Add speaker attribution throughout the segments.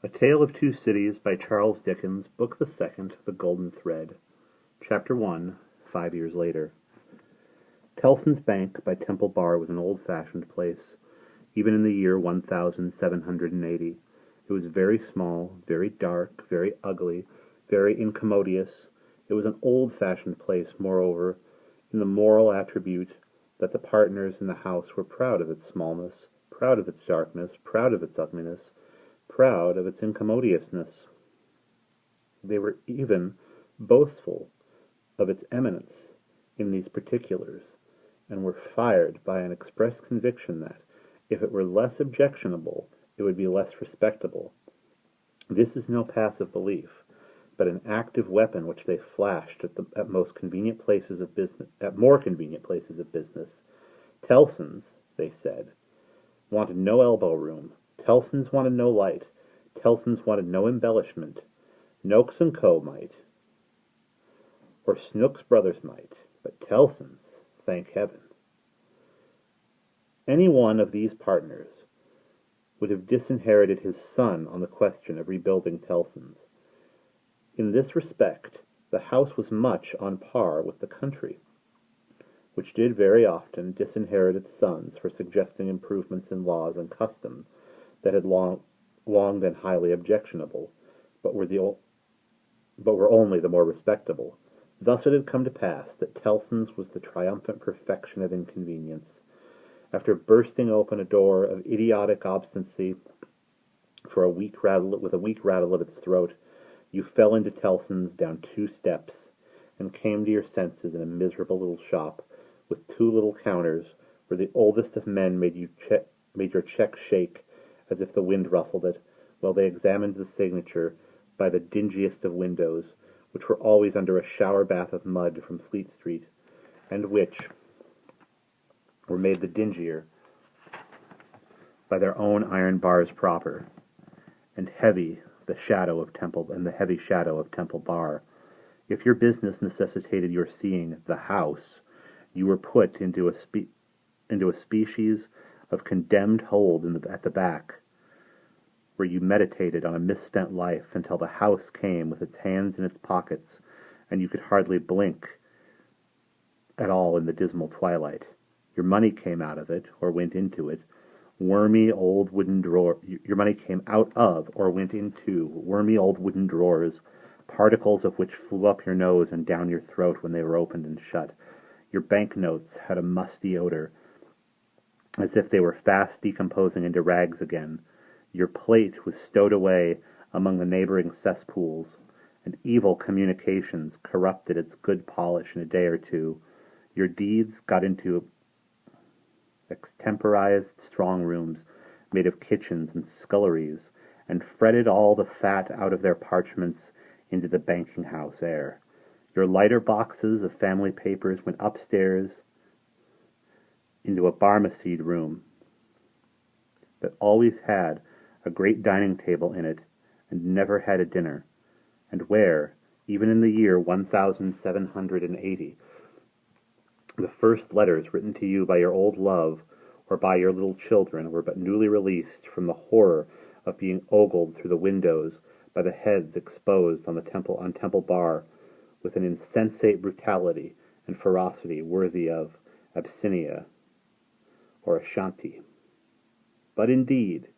Speaker 1: A Tale of Two Cities by Charles Dickens, Book the Second, The Golden Thread. Chapter 1, 5 years later. Tellson's Bank by Temple Bar was an old-fashioned place, even in the year 1780. It was very small, very dark, very ugly, very incommodious. It was an old-fashioned place, moreover, in the moral attribute that the partners in the house were proud of its smallness, proud of its darkness, proud of its ugliness, proud of its incommodiousness. They were even boastful of its eminence in these particulars, and were fired by an express conviction that, if it were less objectionable, it would be less respectable. This is no passive belief, but an active weapon which they flashed at more convenient places of business. Tellson's, they said, wanted no elbow room. Tellson's wanted no light. Tellson's wanted no embellishment. Noakes and Co. might, or Snooks Brothers might, but Tellson's, thank heaven. Any one of these partners would have disinherited his son on the question of rebuilding Tellson's. In this respect, the house was much on par with the country, which did very often disinherit its sons for suggesting improvements in laws and customs that had long been highly objectionable, but were only the more respectable. Thus it had come to pass that Tellson's was the triumphant perfection of inconvenience. After bursting open a door of idiotic obstinacy with a weak rattle at its throat, you fell into Tellson's down 2 steps, and came to your senses in a miserable little shop with 2 little counters, where the oldest of men made your check shake as if the wind rustled it, while they examined the signature by the dingiest of windows, which were always under a shower bath of mud from Fleet Street, and which were made the dingier by their own iron bars proper, and heavy the heavy shadow of Temple Bar. If your business necessitated your seeing the house, you were put into a species of condemned hold at the back, where you meditated on a misspent life until the house came with its hands in its pockets, and you could hardly blink at all in the dismal twilight. Your money came out of it, or went into it, wormy old wooden drawer. Your money came out of, or went into, wormy old wooden drawers, particles of which flew up your nose and down your throat when they were opened and shut. Your banknotes had a musty odor, as if they were fast decomposing into rags again. Your plate was stowed away among the neighboring cesspools, and evil communications corrupted its good polish in a day or two. Your deeds got into extemporized strong rooms made of kitchens and sculleries, and fretted all the fat out of their parchments into the banking house air. Your lighter boxes of family papers went upstairs into a Barmecide room that always had a great dining table in it, and never had a dinner, and where, even in the year 1780, the first letters written to you by your old love or by your little children were but newly released from the horror of being ogled through the windows by the heads exposed on Temple Bar with an insensate brutality and ferocity worthy of Abyssinia or Ashanti. But indeed,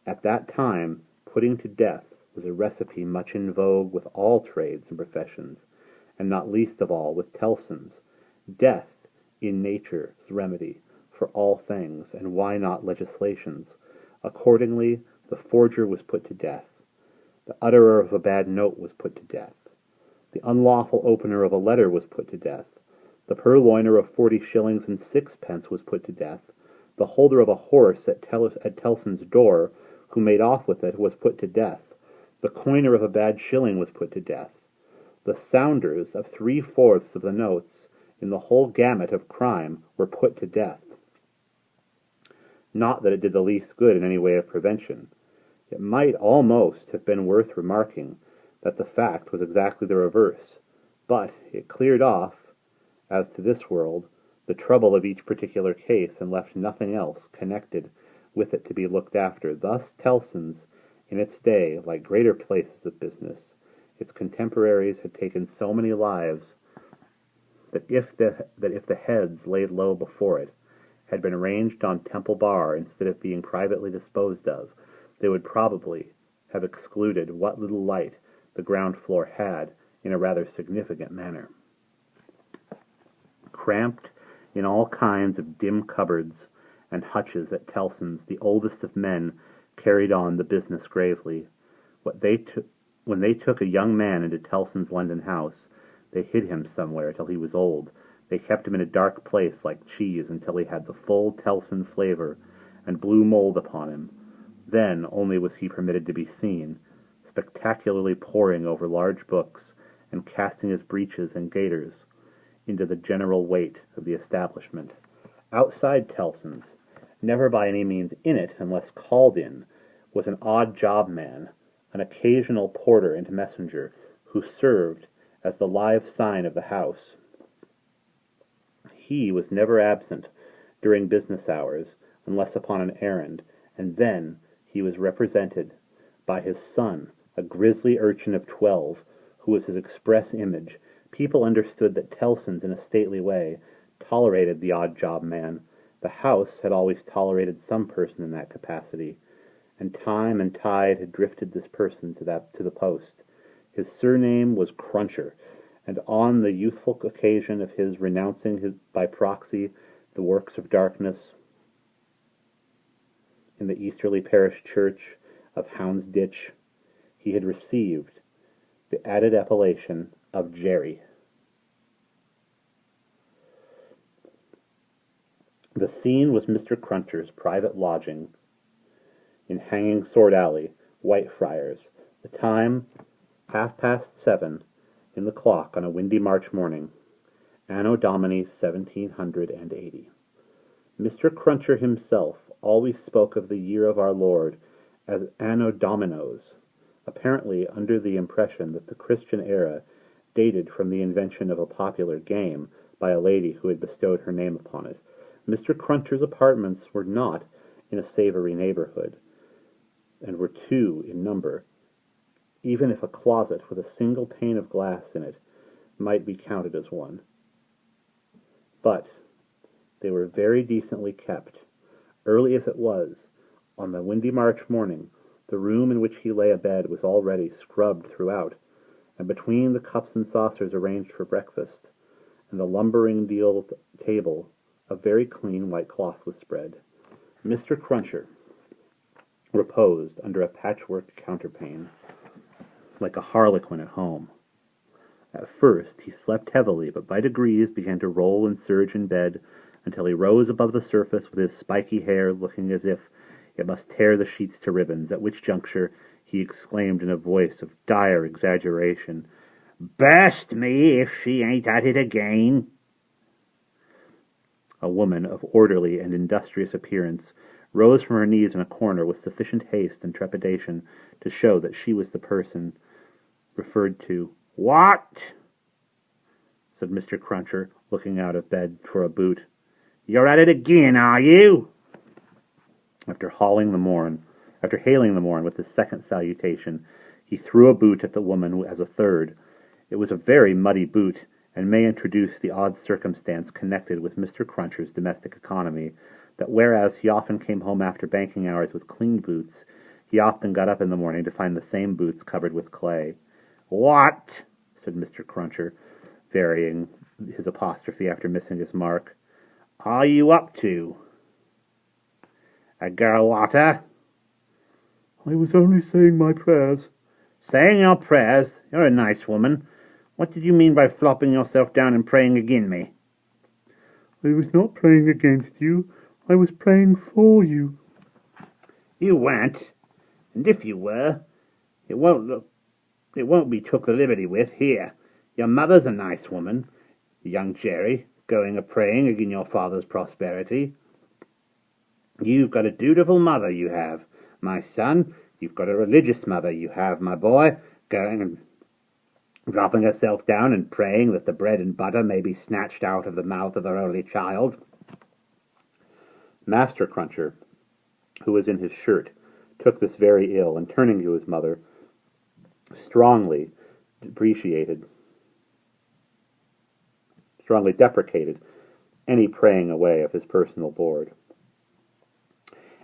Speaker 1: at that time, putting to death was a recipe much in vogue with all trades and professions, and not least of all with Tellson's. Death, in nature's remedy for all things, and why not legislations? Accordingly, the forger was put to death. The utterer of a bad note was put to death. The unlawful opener of a letter was put to death. The purloiner of 40 shillings and 6 pence was put to death. The holder of a horse at Tellson's door, who made off with it, was put to death. The coiner of a bad shilling was put to death. The sounders of 3/4 of the notes in the whole gamut of crime were put to death. Not that it did the least good in any way of prevention. It might almost have been worth remarking that the fact was exactly the reverse, but it cleared off, as to this world, the trouble of each particular case, and left nothing else connected with it to be looked after. Thus Tellson's, In its day, like greater places of business, its contemporaries had taken so many lives that if the heads laid low before it had been arranged on Temple Bar instead of being privately disposed of, they would probably have excluded what little light the ground floor had in a rather significant manner. Cramped in all kinds of dim cupboards and hutches at Tellson's, the oldest of men carried on the business gravely. When they took a young man into Tellson's London house, they hid him somewhere till he was old. They kept him in a dark place like cheese until he had the full Tellson flavor and blew mold upon him. Then only was he permitted to be seen, spectacularly poring over large books and casting his breeches and gaiters into the general weight of the establishment. Outside Tellson's, never by any means in it unless called in, was an odd job man, an occasional porter and messenger, who served as the live sign of the house. He was never absent during business hours, unless upon an errand, and then he was represented by his son, a grisly urchin of 12, who was his express image. People understood that Tellson's, in a stately way, tolerated the odd job man. The house had always tolerated some person in that capacity, and time and tide had drifted this person to the post. His surname was Cruncher, and on the youthful occasion of his renouncing by proxy the works of darkness in the Easterly Parish Church of Houndsditch, he had received the added appellation of Jerry. The scene was Mr. Cruncher's private lodging in Hanging Sword Alley, Whitefriars. The time, 7:30 in the clock on a windy March morning, Anno Domini 1780. Mr. Cruncher himself always spoke of the year of our Lord as Anno Dominos, apparently under the impression that the Christian era dated from the invention of a popular game by a lady who had bestowed her name upon it. Mr. Cruncher's apartments were not in a savory neighborhood, and were 2 in number, even if a closet with a single pane of glass in it might be counted as one. But they were very decently kept. Early as it was, on the windy March morning, the room in which he lay abed was already scrubbed throughout, and between the cups and saucers arranged for breakfast, and the lumbering deal table, a very clean white cloth was spread. Mr. Cruncher reposed under a patchwork counterpane, like a harlequin at home. At first he slept heavily, but by degrees began to roll and surge in bed, until he rose above the surface with his spiky hair looking as if it must tear the sheets to ribbons, at which juncture he exclaimed in a voice of dire exaggeration, "Burst me if she ain't at it again!" A woman of orderly and industrious appearance rose from her knees in a corner with sufficient haste and trepidation to show that she was the person referred to. "What?" said Mr. Cruncher, looking out of bed for a boot. "You're at it again, are you?" After hailing the morn with his second salutation, he threw a boot at the woman as a third. It was a very muddy boot, and may introduce the odd circumstance connected with Mr. Cruncher's domestic economy, that whereas he often came home after banking hours with clean boots, he often got up in the morning to find the same boots covered with clay. "What?" said Mr. Cruncher, varying his apostrophe after missing his mark. "Are you up to? A girl water?" "I was only saying my prayers." "Saying your prayers? You're a nice woman. What did you mean by flopping yourself down and praying agin me?" "I was not praying against you. I was praying for you." "You weren't. And if you were, it won't be took the liberty with. Here, your mother's a nice woman, young Jerry, going a-praying agin your father's prosperity. You've got a dutiful mother, you have, my son. You've got a religious mother, you have, my boy, going and dropping herself down and praying that the bread and butter may be snatched out of the mouth of her only child." Master Cruncher, who was in his shirt, took this very ill, and turning to his mother, strongly deprecated any praying away of his personal board.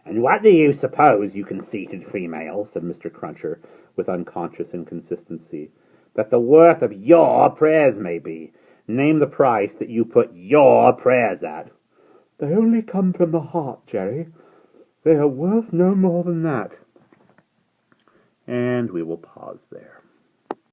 Speaker 1: "And what do you suppose, you conceited female," said Mr. Cruncher, with unconscious inconsistency, "that the worth of your prayers may be? Name the price that you put your prayers at." "They only come from the heart, Jerry. They are worth no more than that." And we will pause there.